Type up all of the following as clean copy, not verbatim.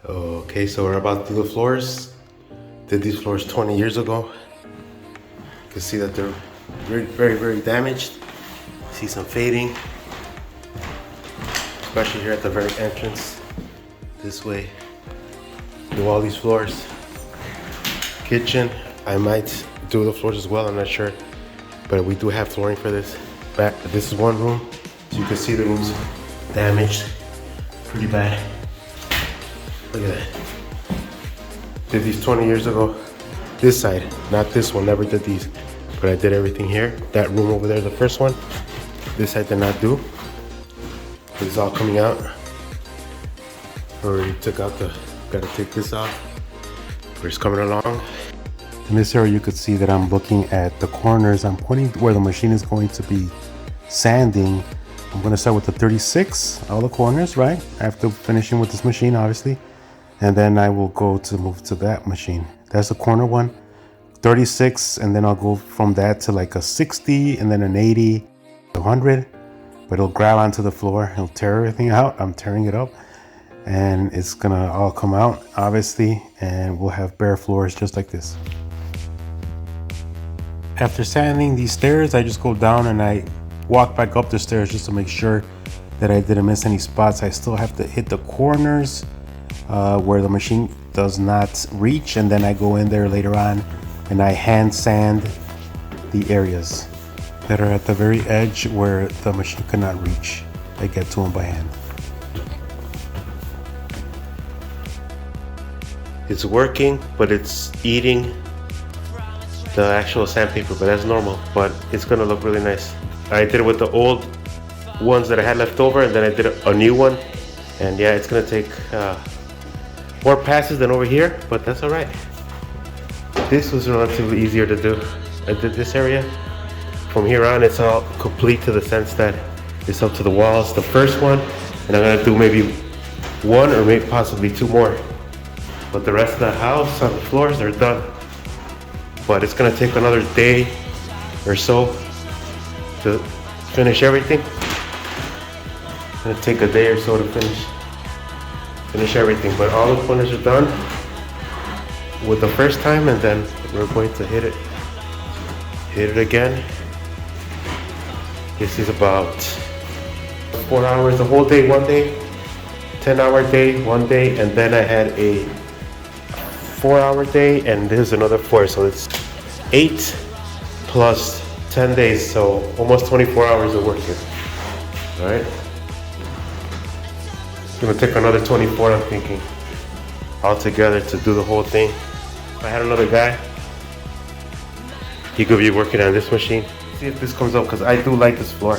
Okay, so we're about to do the floors. Did these floors 20 years ago. You can see that they're very damaged. See some fading, especially here at the very entrance. This way, do all these floors. Kitchen, I might do the floors as well, I'm not sure. But we do have flooring for this. This is one room, so you can see the room's damaged pretty bad. Look at that. Did these 20 years ago. This side, not this one, never did these. But I did everything here. That room over there, the first one. This I did not do. This is all coming out. Already took out gotta take this off. But it's coming along. In this area you could see that I'm looking at the corners. I'm pointing where the machine is going to be sanding. I'm gonna start with the 36, all the corners, right? After finishing with this machine, obviously. And then I will move to that machine. That's the corner one, 36, and then I'll go from that to like a 60, and then an 80, 100. But it'll grab onto the floor, it'll tear everything out. I'm tearing it up, and it's gonna all come out, obviously, and we'll have bare floors just like this. After sanding these stairs, I just go down and I walk back up the stairs just to make sure that I didn't miss any spots. I still have to hit the corners where the machine does not reach, and then I go in there later on and I hand sand the areas that are at the very edge where the machine cannot reach. I get to them by hand. It's working, but it's eating the actual sandpaper, but that's normal. But it's gonna look really nice. I did it with the old ones that I had left over, and then I did a new one. And yeah, it's gonna take more passes than over here, but that's all right. This was relatively easier to do. I did this area. From here on, it's all complete to the sense that it's up to the walls. The first one, and I'm gonna do maybe one or maybe possibly two more. But the rest of the house on the floors are done. But it's gonna take another day or so to finish everything. It's gonna take a day or so to finish everything. But all the corners are done with the first time, and then we're going to hit it again. This is about 4 hours, the whole day, one day, 10-hour day, one day, and then I had a 4-hour day, and this is another 4, so it's 8 plus 10 days, so almost 24 hours of work here. All right. It's gonna take another 24, I'm thinking, altogether to do the whole thing. If I had another guy, he could be working on this machine. See if this comes up, because I do like this floor.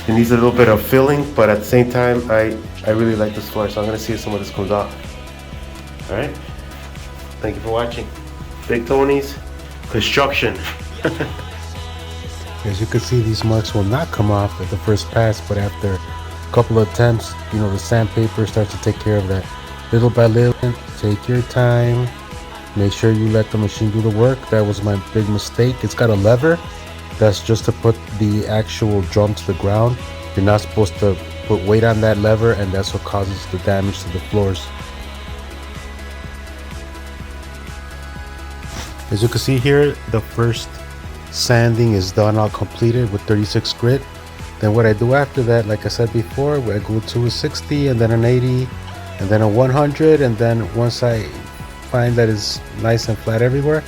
It needs a little bit of filling, but at the same time, I really like this floor, so I'm gonna see if some of this comes out. All right. Thank you for watching. Big Tony's Construction. As you can see, these marks will not come off at the first pass, but after a couple of attempts, the sandpaper starts to take care of that. Little by little, take your time. Make sure you let the machine do the work. That was my big mistake. It's got a lever. That's just to put the actual drum to the ground. You're not supposed to put weight on that lever, and that's what causes the damage to the floors. As you can see here, the first sanding is done, all completed with 36 grit. Then what I do after that, like I said before, I go to a 60, and then an 80, and then a 100, and then once I find that it's nice and flat everywhere,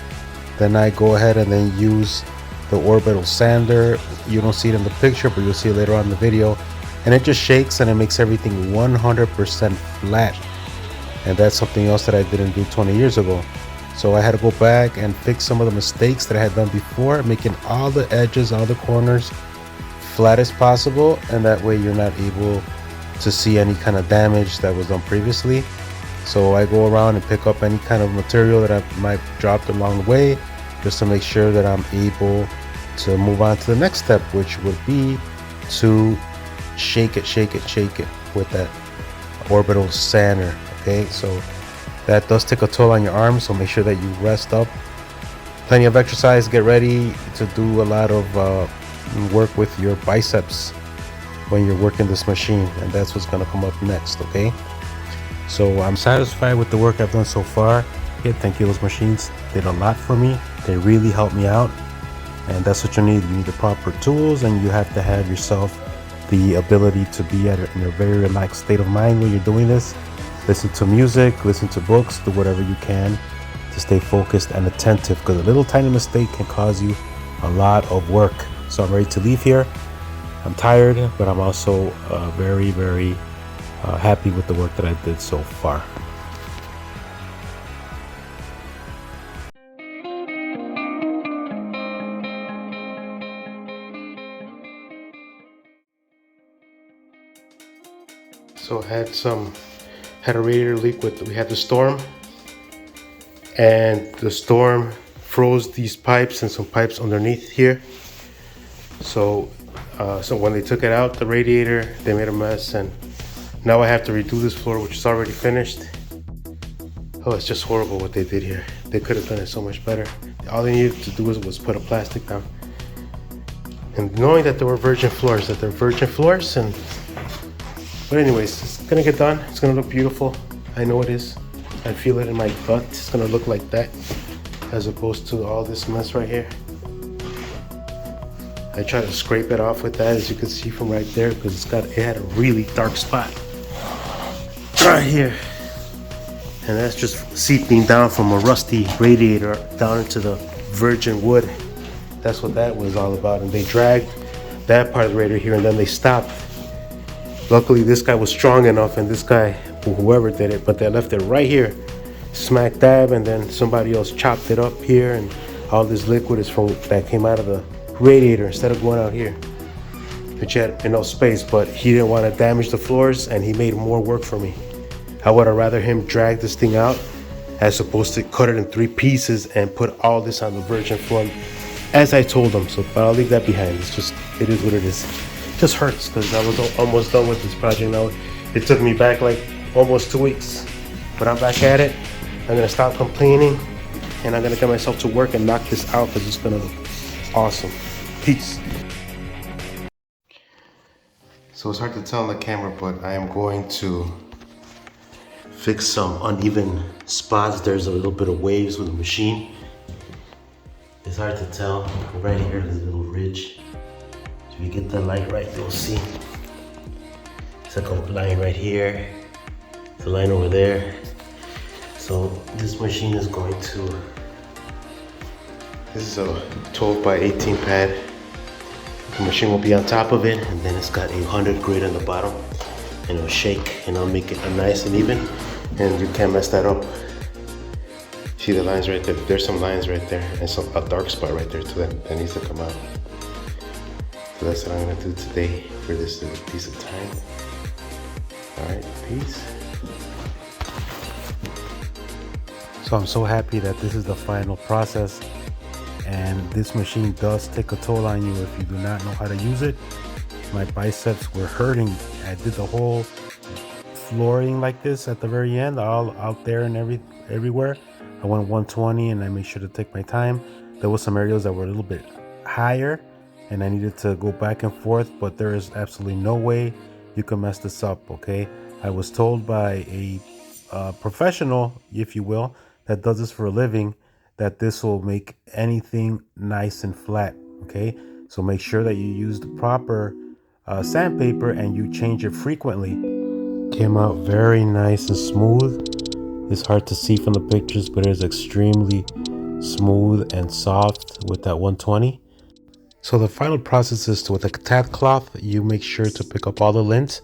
then I go ahead and then use the orbital sander. You don't see it in the picture, but you'll see it later on in the video, and it just shakes and it makes everything 100% flat. And that's something else that I didn't do 20 years ago. So I had to go back and fix some of the mistakes that I had done before, making all the edges, all the corners flat as possible, and that way you're not able to see any kind of damage that was done previously. So I go around and pick up any kind of material that I might dropped along the way, just to make sure that I'm able to move on to the next step, which would be to shake it with that orbital sander. Okay, so that does take a toll on your arms, so make sure that you rest up. Plenty of exercise, get ready to do a lot of work with your biceps when you're working this machine, and that's what's going to come up next. Okay, So I'm satisfied with the work I've done so far. Okay, thank you. Those machines did a lot for me. They really helped me out. And that's what you need. You need the proper tools, and you have to have yourself the ability to be in a very relaxed state of mind when you're doing this. Listen to music, listen to books, do whatever you can to stay focused and attentive, because a little tiny mistake can cause you a lot of work. So I'm ready to leave here. I'm tired, but I'm also very, very happy with the work that I did so far. So had a radiator leak we had the storm, and the storm froze these pipes and some pipes underneath here. So when they took it out, the radiator, they made a mess, and now I have to redo this floor, which is already finished. Oh, it's just horrible what they did here. They could have done it so much better. All they needed to do was put a plastic down. And knowing that there were virgin floors, but anyways, it's gonna get done. It's gonna look beautiful. I know it is. I feel it in my gut. It's gonna look like that, as opposed to all this mess right here. I tried to scrape it off with that, as you can see from right there, because it had a really dark spot right here. And that's just seeping down from a rusty radiator down into the virgin wood. That's what that was all about. And they dragged that part of the radiator here, and then they stopped. Luckily, this guy was strong enough, and this guy, whoever did it, but they left it right here, smack dab, and then somebody else chopped it up here, and all this liquid is from that came out of the radiator instead of going out here, which had enough space. But he didn't want to damage the floors, and he made more work for me. I would have rather him drag this thing out as opposed to cut it in 3 pieces and put all this on the virgin floor, as I told him. So, but I'll leave that behind. It is what it is. It just hurts because I was almost done with this project now. It took me back like almost 2 weeks, but I'm back at it. I'm gonna stop complaining, and I'm gonna get myself to work and knock this out, because it's gonna look awesome. Peace. So it's hard to tell on the camera, but I am going to fix some uneven spots. There's a little bit of waves with the machine. It's hard to tell. Right here, there's a little ridge. If you get the light right, you'll see. It's like a line right here. It's a line over there. So this machine is going to, this is a 12 by 18 pad. The machine will be on top of it, and then it's got a 100 grit on the bottom, and it'll shake, and I'll make it nice and even, and you can't mess that up. See the lines right there? There's some lines right there, and a dark spot right there too that needs to come out. So that's what I'm gonna do today for this little piece of time. All right, peace. So I'm so happy that this is the final process, and this machine does take a toll on you if you do not know how to use it. My biceps were hurting. I did the whole flooring like this at the very end, all out there and everywhere. I went 120, and I made sure to take my time. There was some areas that were a little bit higher, and I needed to go back and forth, but there is absolutely no way you can mess this up, okay? I was told by a professional, if you will, that does this for a living, that this will make anything nice and flat, okay? So make sure that you use the proper sandpaper, and you change it frequently. Came out very nice and smooth. It's hard to see from the pictures, but it is extremely smooth and soft with that 120. So the final process is with a tat cloth, you make sure to pick up all the lint.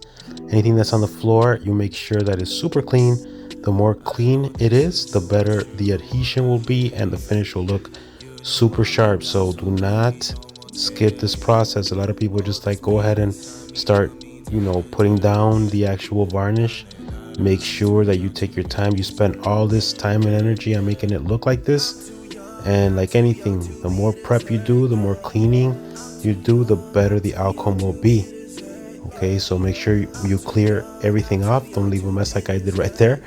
Anything that's on the floor, you make sure that it's super clean. The more clean it is, the better the adhesion will be, and the finish will look super sharp. So do not skip this process. A lot of people just like go ahead and start, putting down the actual varnish. Make sure that you take your time. You spend all this time and energy on making it look like this. And like anything, the more prep you do, the more cleaning you do, the better the outcome will be. Okay, so make sure you clear everything up. Don't leave a mess like I did right there.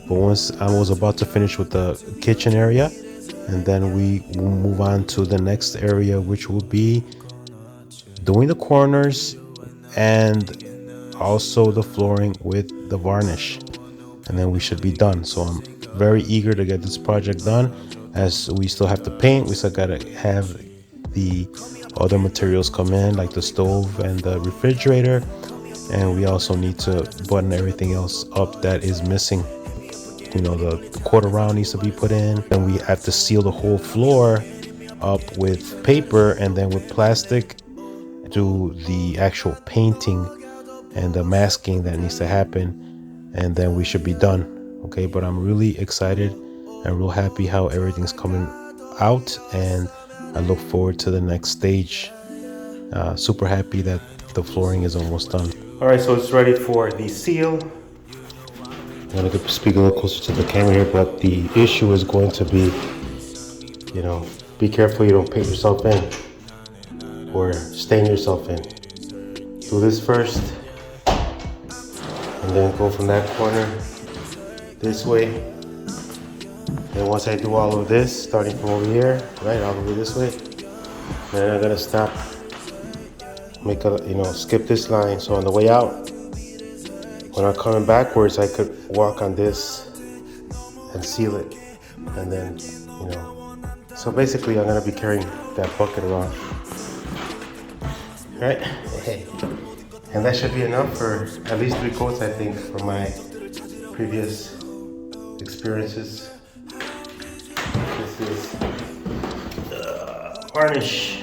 But once I was about to finish with the kitchen area, and then we will move on to the next area, which will be doing the corners and also the flooring with the varnish. and then we should be done. So I'm very eager to get this project done, as we still have to paint. We still gotta have the other materials come in, like the stove and the refrigerator, and we also need to button everything else up that is missing. You know, the quarter round needs to be put in, and we have to seal the whole floor up with paper, and then with plastic do the actual painting and the masking that needs to happen, and then we should be done. Okay, but I'm really excited and real happy how everything's coming out, and I look forward to the next stage. Super happy that the flooring is almost done. All right, so it's ready for the seal. I'm gonna speak a little closer to the camera here, but the issue is going to be, you know, be careful you don't paint yourself in or stain yourself in. Do this first, and then go from that corner this way. And once I do all of this, starting from over here, right, all the way this way, then I'm gonna stop, make a, skip this line. So on the way out, when I'm coming backwards, I could walk on this and seal it. And then, so basically I'm gonna be carrying that bucket around, right? And that should be enough for at least 3 coats, I think, from my previous experiences. This is varnish,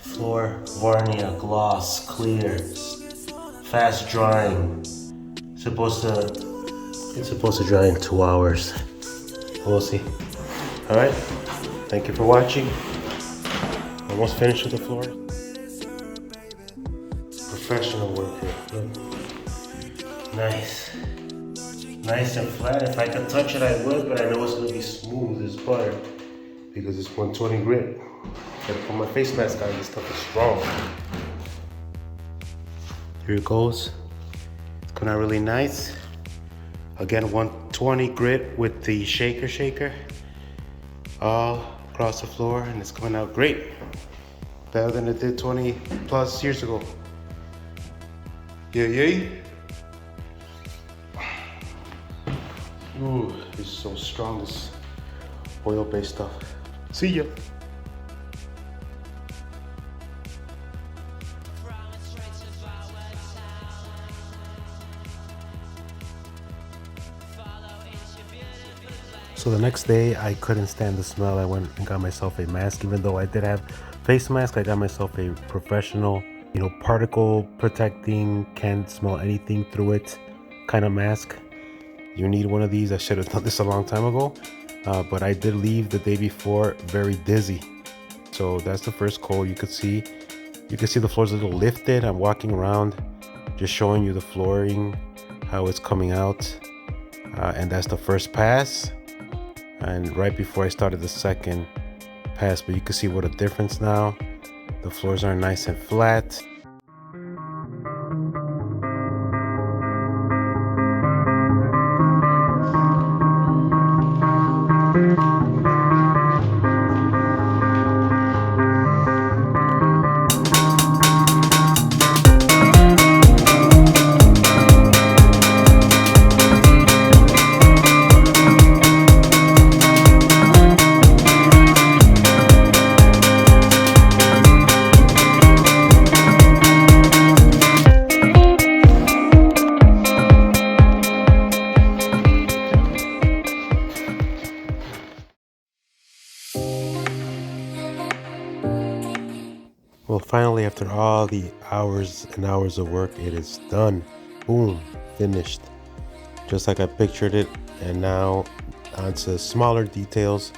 floor Varnia gloss, clear, fast drying. It's supposed to dry in 2 hours. We'll see. All right. Thank you for watching. Almost finished with the floor. Professional work here. Look. Nice. Nice and flat. If I could touch it, I would, but I know it's gonna be smooth as butter because it's 120 grit. Gotta put my face mask on. This stuff is strong. Here it goes. It's coming out really nice. Again, 120 grit with the shaker all across the floor, and it's coming out great. Better than it did 20 plus years ago. Yay. Ooh, it's so strong, this oil-based stuff. See ya. So the next day, I couldn't stand the smell. I went and got myself a mask. Even though I did have face mask, I got myself a professional, particle protecting, can't smell anything through it kind of mask. You need one of these. I should have done this a long time ago, but I did leave the day before very dizzy. So that's the first coat. You can see the floor's a little lifted. I'm walking around just showing you the flooring, how it's coming out, and that's the first pass. And right before I started the second pass, but you can see what a difference now. The floors are nice and flat. Well, finally, after all the hours and hours of work, it is done. Boom, finished. Just like I pictured it. And now onto smaller details.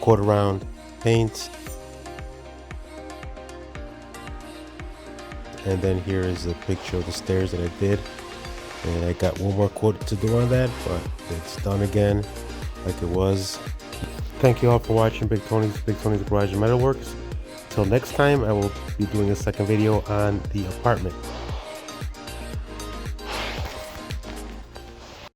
Quarter round paint. And then here is a picture of the stairs that I did. And I got one more coat to do on that, but it's done again like it was. Thank you all for watching Big Tony's Garage and Metalworks. Till next time, I will be doing a second video on the apartment.